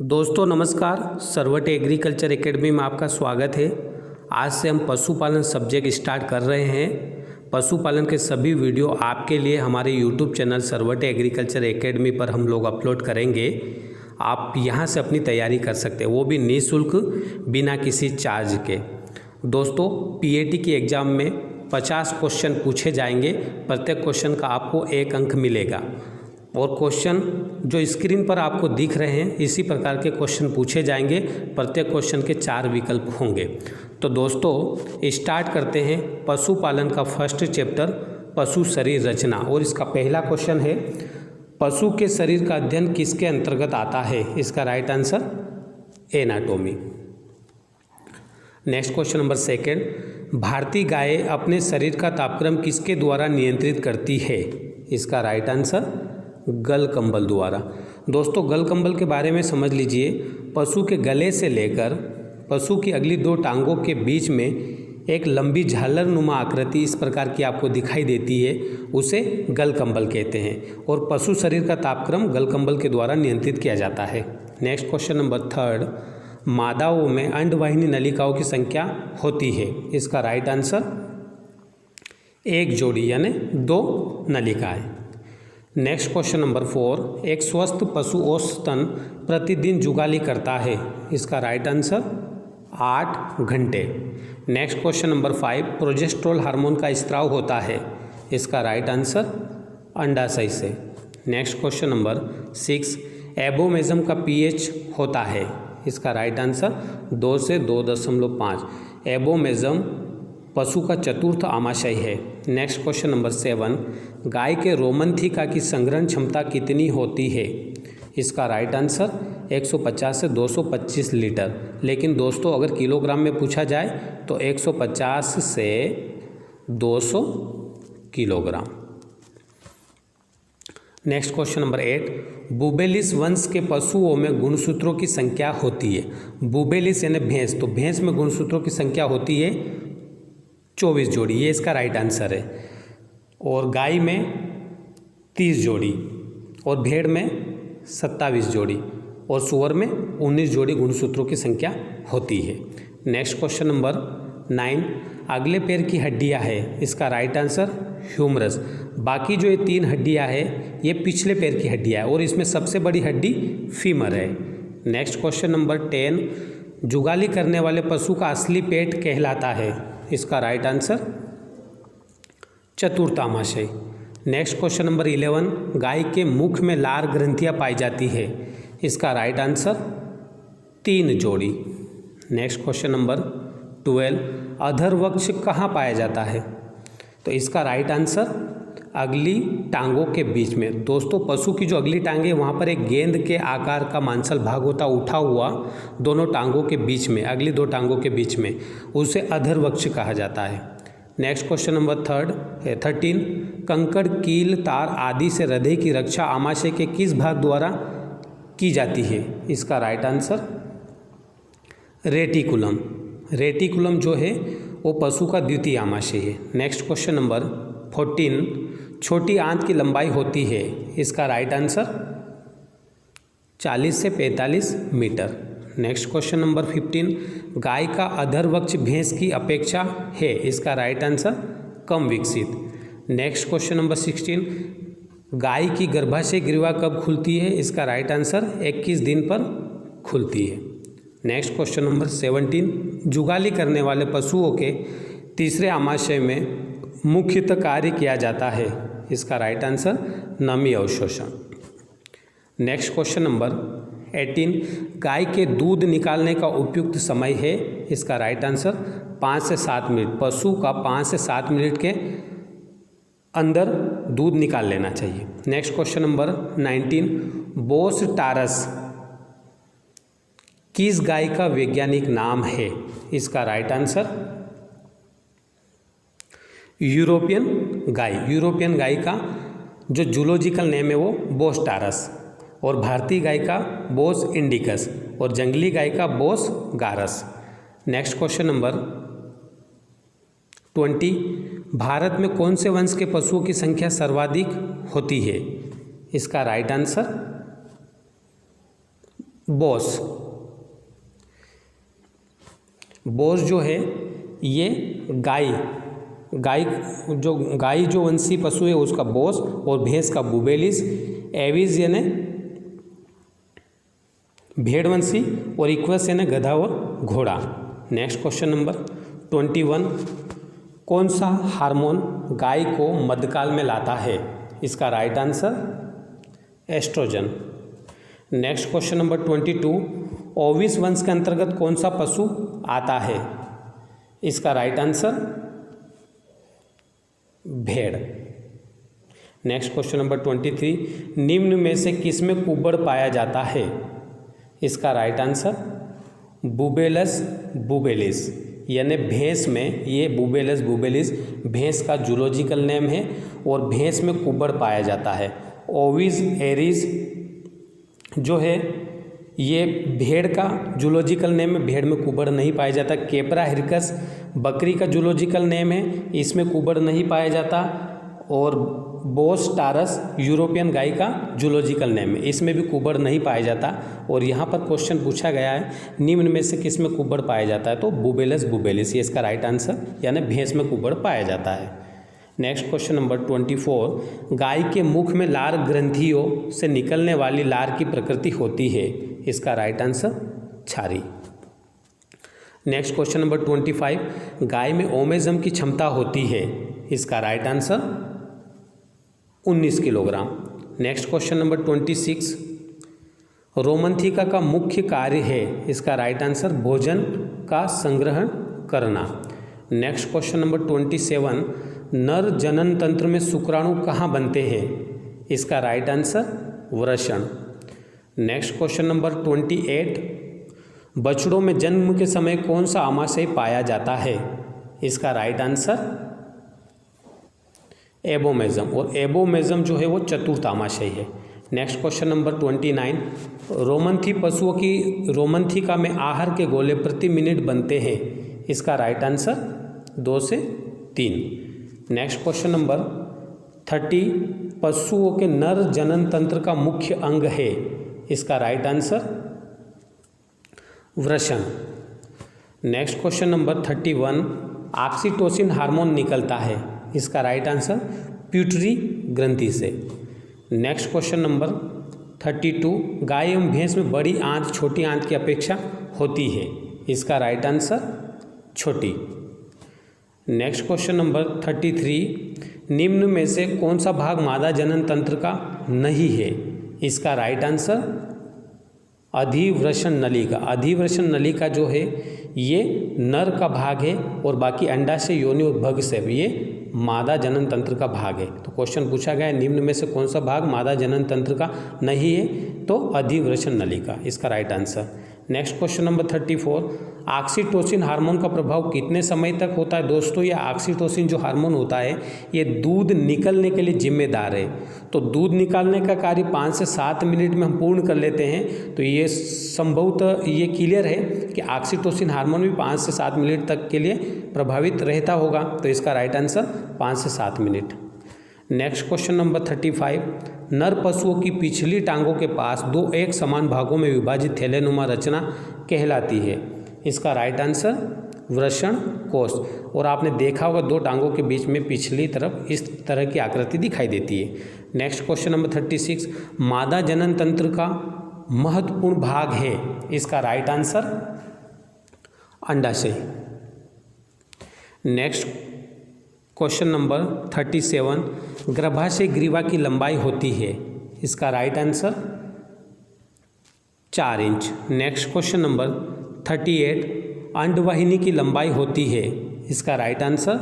दोस्तों नमस्कार, Sarwat agriculture academy में आपका स्वागत है। आज से हम पशुपालन सब्जेक्ट स्टार्ट कर रहे हैं। पशुपालन के सभी वीडियो आपके लिए हमारे YouTube channel Sarwat agriculture academy पर हम लोग अपलोड करेंगे। आप यहां से अपनी तैयारी कर सकते हैं, वो भी निःशुल्क, बिना किसी चार्ज के। दोस्तों पीएटी की एग्ज़ाम में 50 क्वेश्चन पूछे जाएंगे। प्रत्येक क्वेश्चन का आपको 1 अंक मिलेगा और क्वेश्चन जो स्क्रीन पर आपको दिख रहे हैं इसी प्रकार के क्वेश्चन पूछे जाएंगे। प्रत्येक क्वेश्चन के 4 विकल्प होंगे। तो दोस्तों स्टार्ट करते हैं पशुपालन का फर्स्ट चैप्टर, पशु शरीर रचना। और इसका पहला क्वेश्चन है, पशु के शरीर का अध्ययन किसके अंतर्गत आता है? इसका right answer anatomy. Next question number second, भारतीय गाय अपने शरीर का तापक्रम किसके द्वारा नियंत्रित करती है? इसका राइट आंसर गलकंबल द्वारा। दोस्तों गलकंबल के बारे में समझ लीजिए। पशु के गले से लेकर पशु की अगली 2 टांगों के बीच में एक लंबी झालर नुमा आकृति इस प्रकार की आपको दिखाई देती है, उसे गलकंबल कहते हैं। और पशु शरीर का तापक्रम गलकंबल के द्वारा नियंत्रित किया जाता है। नेक्स्ट क्वेश्चन नंबर थर्ड, मादाओं में अंडवाहिनी नलिकाओं की संख्या होती है? इसका राइट आंसर 1 जोड़ी यानी 2 नलिकाएं। नेक्स्ट क्वेश्चन नंबर 4, एक स्वस्थ पशु औसतन प्रतिदिन जुगाली करता है? इसका राइट आंसर 8 घंटे। Next question number 5, progesterone hormone का स्त्राव होता है? इसका राइट आंसर अंडाशय से। नेक्स्ट क्वेश्चन नंबर 6, एबोमेजम का पीएच होता है? इसका राइट आंसर 2 से 2.5। एबोमेजम पशु का चतुर्थ आमाशय है। नेक्स्ट क्वेश्चन नंबर 7, गाय के रोमंथिका की संग्रहण क्षमता कितनी होती है? इसका राइट आंसर 150 से 225 लीटर। लेकिन दोस्तों अगर किलोग्राम में पूछा जाए तो 150 से 200 किलोग्राम। नेक्स्ट क्वेश्चन नंबर 8, बुबेलिस वंश के पशुओं में गुणसूत्रों की संख्या होती है? बुबेलिस यानी भैंस, तो भैंस में गुणसूत्रों की संख्या होती है 24 जोड़ी, ये इसका राइट आंसर है। और गाय में 30 जोड़ी और भेड़ में 27 जोड़ी और सूअर में 19 जोड़ी गुणसूत्रों की संख्या होती है। नेक्स्ट क्वेश्चन नंबर 9, अगले पैर की हड्डियां है? इसका राइट आंसर ह्यूमरस। बाकी जो ये 3 हड्डियां है ये पिछले पैर की हड्डियां है और इसमें सबसे बड़ी हड्डी फीमर है। नेक्स्ट क्वेश्चन नंबर 10, जुगाली करने वाले पशु का असली पेट कहलाता है? इसका राइट आंसर चतुर्थ आमाशय। नेक्स्ट क्वेश्चन नंबर 11, गाय के मुख में लार ग्रंथियां पाई जाती है? इसका राइट आंसर 3 जोड़ी। नेक्स्ट क्वेश्चन नंबर 12, अधरवक्ष कहाँ पाया जाता है? तो इसका राइट आंसर अगली टांगों के बीच में। दोस्तों पशु की जो अगली टांग है वहाँ पर एक गेंद के आकार का मांसल भाग होता उठा हुआ दोनों टांगों के बीच में, अगली 2 टांगों के बीच में, उसे अधरवक्ष कहा जाता है। नेक्स्ट क्वेश्चन नंबर 13, कंकड़, कील, तार आदि से हृदय की रक्षा आमाशय के किस भाग द्वारा की जाती है? इसका राइट आंसर रेटिकुलम। रेटिकुलम जो है वो पशु का द्वितीय आमाशय है। नेक्स्ट क्वेश्चन नंबर 14, छोटी आंत की लंबाई होती है? इसका राइट आंसर 40 से 45 मीटर। नेक्स्ट क्वेश्चन नंबर 15, गाय का अधरवक्ष भैंस की अपेक्षा है? इसका राइट आंसर कम विकसित। नेक्स्ट क्वेश्चन नंबर 16, गाय की गर्भाशय ग्रीवा कब खुलती है? इसका राइट आंसर 21 दिन पर खुलती है। नेक्स्ट क्वेश्चन नंबर 17, जुगाली करने वाले पशुओं के तीसरे आमाशय में मुख्यतः कार्य किया जाता है? इसका राइट आंसर नमी अवशोषण। नेक्स्ट क्वेश्चन नंबर 18, गाय के दूध निकालने का उपयुक्त समय है? इसका राइट आंसर 5 से 7 मिनट। पशु का 5 से 7 मिनट के अंदर दूध निकाल लेना चाहिए। Next question number 19, Bose Taurus किस गाय का वैज्ञानिक नाम है? इसका राइट आंसर यूरोपियन गाय। यूरोपियन गाय का जो जूलॉजिकल नेम है वो बोस टारस, और भारतीय गाय का बोस इंडिकस, और जंगली गाय का बोस गारस। नेक्स्ट क्वेश्चन नंबर 20, भारत में कौन से वंश के पशुओं की संख्या सर्वाधिक होती है? इसका राइट आंसर बोस। बोस जो है ये गाय जो वंशी पशु है उसका बोस, और भैंस का बुबेलिस, एविस यानी भेड़वंशी, और इक्वस यानी गधा और घोड़ा। नेक्स्ट क्वेश्चन नंबर 21, कौन सा हार्मोन गाय को मध्यकाल में लाता है? इसका right answer estrogen. Next question number 22, ओविस वंश के अंतर्गत कौन सा पशु आता है? इसका राइट आंसर भेड़। नेक्स्ट क्वेश्चन नंबर 23, निम्न में से किसमें कुबड़ पाया जाता है? इसका राइट आंसर बुबेलस बुबेलिस, यानी भैंस में ये बुबेलस बुबेलिस भैंस का जूलॉजिकल नेम है और भैंस में कुबड़ पाया जाता है। ओविस एरिस जो है ये भेड़ का जूलॉजिकल नेम है, भेड़ में कुबड़ नहीं पाया जाता। केपरा हिरकस बकरी का जूलॉजिकल नेम है, इसमें कुबड़ नहीं पाया जाता। और बोस टारस यूरोपियन गाय का जूलॉजिकल नेम है, इसमें भी कुबड़ नहीं पाया जाता। और यहाँ पर क्वेश्चन पूछा गया है निम्न में से किस में कुबड़ पाया जाता है, तो बुबेलस बुबेलिस ये इसका राइट आंसर, यानी भैंस में कुबड़ पाया जाता है। नेक्स्ट क्वेश्चन नंबर 24, गाय के मुख में लार ग्रंथियों से निकलने वाली लार की प्रकृति होती है? इसका राइट आंसर छारी। नेक्स्ट क्वेश्चन नंबर 25, गाय में ओमेजम की क्षमता होती है? इसका right answer 19 kilogram. Next question number 26, रोमंथिका का मुख्य कार्य है? इसका राइट आंसर भोजन का संग्रहण करना। नेक्स्ट क्वेश्चन नंबर 27, नर जनन तंत्र में शुक्राणु कहाँ बनते हैं? इसका राइट आंसर वृषण। नेक्स्ट क्वेश्चन नंबर 28, बछड़ों में जन्म के समय कौन सा आमाशय पाया जाता है? इसका राइट आंसर एबोमेजम, और एबोमेजम जो है वो चतुर्थ आमाशय है। नेक्स्ट क्वेश्चन नंबर 29, रोमंथी पशुओं की रोमंथिका में आहार के गोले प्रति मिनट बनते हैं? इसका राइट आंसर 2 से 3। नेक्स्ट क्वेश्चन नंबर 30, पशुओं के नर जनन तंत्र का मुख्य अंग है? इसका राइट आंसर वृषण। Next question number 31, oxytocin hormone निकलता है? इसका राइट आंसर प्यूटरी ग्रंथि से। नेक्स्ट क्वेश्चन नंबर 32, गाय एवं भैंस में बड़ी आंत छोटी आंत की अपेक्षा होती है? इसका राइट आंसर छोटी। नेक्स्ट क्वेश्चन नंबर 33, निम्न में से कौन सा भाग मादा जनन तंत्र का नहीं है? इसका राइट आंसर अधिवृषण नलिका। अधिवृषण नलिका जो है ये नर का भाग है और बाकी अंडाशय योनि और भगशय ये मादा जनन तंत्र का भाग है। तो क्वेश्चन पूछा गया है निम्न में से कौन सा भाग मादा जनन तंत्र का नहीं है, तो अधिवृषण नलिका इसका right answer. Next question number 34, oxytocin hormone का प्रभाव कितने समय तक होता है? दोस्तों ये ऑक्सीटोसिन जो हार्मोन होता है ये दूध निकलने के लिए जिम्मेदार है। तो दूध निकालने का कार्य 5 से 7 मिनट में हम पूर्ण कर लेते हैं। तो ये संभवतः ये क्लियर है कि ऑक्सीटोसिन हार्मोन भी 5 से 7 मिनट तक के लिए प्रभावित रहता होगा। तो इसका राइट आंसर 5 से 7 मिनट। नेक्स्ट क्वेश्चन नंबर 35, नर पशुओं की पिछली टांगों के पास 2 एक समान भागों में विभाजित थैलेनुमा रचना कहलाती है? इसका राइट आंसर वृषण कोष। और आपने देखा होगा 2 टांगों के बीच में पिछली तरफ इस तरह की आकृति दिखाई देती है। नेक्स्ट क्वेश्चन नंबर 36, मादा जनन तंत्र का महत्वपूर्ण भाग है? इसका राइट आंसर अंडाशय। नेक्स्ट क्वेश्चन नंबर 37, गर्भाशय ग्रीवा की लंबाई होती है? इसका right answer 4 inch. Next question number 38, अंडवाहिनी की लंबाई होती है? इसका राइट आंसर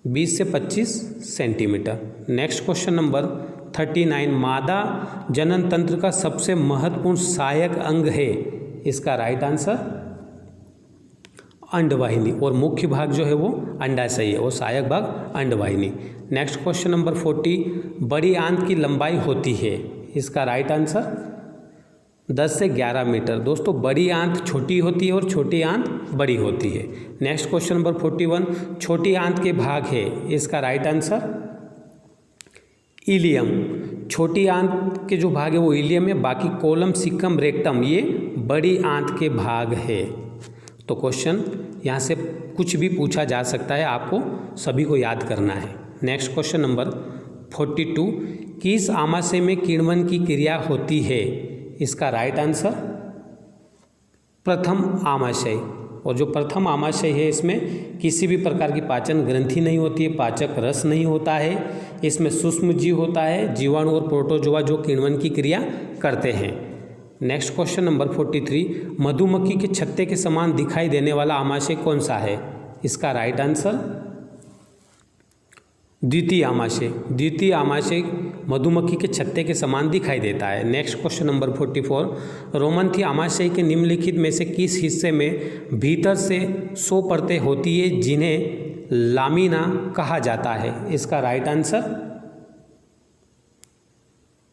20 से 25 सेंटीमीटर। नेक्स्ट क्वेश्चन नंबर 39, मादा जनन तंत्र का सबसे महत्वपूर्ण सहायक अंग है? इसका राइट आंसर अंडवाहिनी, और मुख्य भाग जो है वो अंडाशय है और सहायक भाग अंडवाहिनी। नेक्स्ट क्वेश्चन नंबर 40, बड़ी आंत की लंबाई होती है? इसका राइट आंसर 10 से 11 मीटर। दोस्तों बड़ी आंत छोटी होती है और छोटी आंत बड़ी होती है। नेक्स्ट क्वेश्चन नंबर 41, छोटी आंत के भाग है? इसका राइट आंसर इलियम, छोटी आंत के जो भाग है वो इलियम है, बाकी कोलम, सिकम, रेक्टम ये बड़ी आंत के भाग है। तो क्वेश्चन यहाँ से कुछ भी पूछा जा सकता है, आपको सभी को याद करना है। नेक्स्ट क्वेश्चन नंबर 42, किस आमाशय में किण्वन की क्रिया होती है? इसका राइट आंसर प्रथम आमाशय। और जो प्रथम आमाशय है इसमें किसी भी प्रकार की पाचन ग्रंथि नहीं होती है, पाचक रस नहीं होता है, इसमें सूक्ष्म जीव होता है, जीवाणु और प्रोटोजोआ जो किण्वन की क्रिया करते हैं। नेक्स्ट क्वेश्चन नंबर 43, मधुमक्खी के छत्ते के समान दिखाई देने वाला आमाशय कौन सा है? इसका राइट आंसर द्वितीय आमाशय। द्वितीय आमाशय मधुमक्खी के छत्ते के समान दिखाई देता है। नेक्स्ट क्वेश्चन नंबर 44, रोमन्थी आमाशय के निम्नलिखित में से किस हिस्से में भीतर से 100 परतें होती है जिन्हें लामिना कहा जाता है? इसका राइट आंसर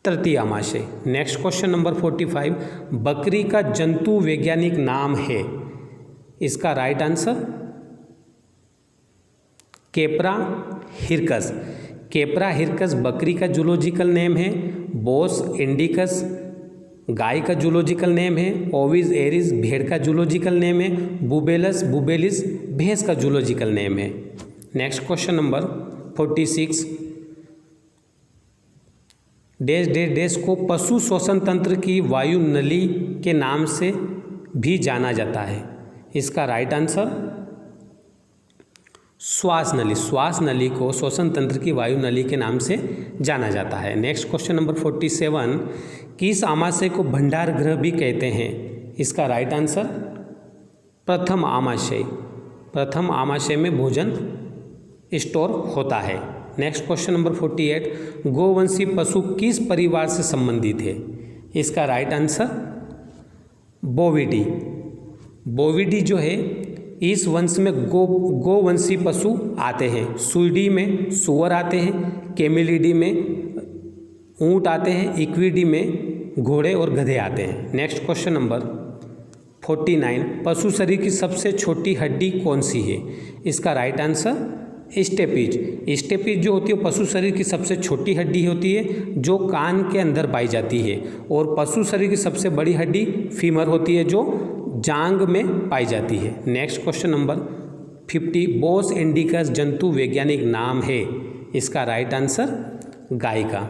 तृतीय आमाशय। नेक्स्ट क्वेश्चन नंबर 45, बकरी का जंतु वैज्ञानिक नाम है? इसका राइट आंसर केप्रा हिरकस। केप्रा हिरकस बकरी का जूलॉजिकल नेम है, बोस इंडिकस गाय का जूलॉजिकल नेम है, ओविस एरिस भेड़ का जूलॉजिकल नेम है, बुबेलस बुबेलिस भैंस का जूलॉजिकल नेम है। Next question number 46, dash dash dash को पशु श्वसन तंत्र की वायु नली के नाम से भी जाना जाता है? इसका राइट आंसर श्वास नली। श्वास नली को श्वसन तंत्र की वायु नली के नाम से जाना जाता है। नेक्स्ट क्वेश्चन नंबर 47, किस आमाशय को भंडार गृह भी कहते हैं? इसका राइट आंसर प्रथम आमाशय। प्रथम आमाशय में भोजन स्टोर होता है। नेक्स्ट क्वेश्चन नंबर 48, गोवंशी पशु किस परिवार से संबंधित है? इसका राइट आंसर बोविडी। बोविडी जो है इस वंश में गोवंशी पशु आते हैं। सुईडी में सुअर आते हैं, कैमेलिडी में ऊंट आते हैं, इक्विडी में घोड़े और गधे आते हैं। नेक्स्ट क्वेश्चन नंबर 49, पशु शरीर की सबसे छोटी हड्डी कौन सी है? इसका राइट आंसर स्टेपीज। स्टेपीज जो होती है पशु शरीर की सबसे छोटी हड्डी होती है जो कान के अंदर पाई जाती है, और पशु शरीर की सबसे बड़ी हड्डी फीमर होती है जो जांग में पाई जाती है। Next question number 50, Bose indicus जंतु वैज्ञानिक नाम है? इसका राइट आंसर गाय का।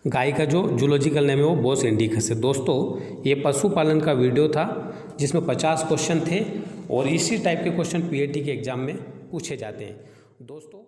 गाय का जो जूलॉजिकल नेम है वो बोस इंडिकस है। दोस्तों ये पशुपालन का वीडियो था जिसमें 50 क्वेश्चन थे और इसी टाइप के क्वेश्चन पीएटी के एग्जाम में पूछे जाते हैं। दोस्तों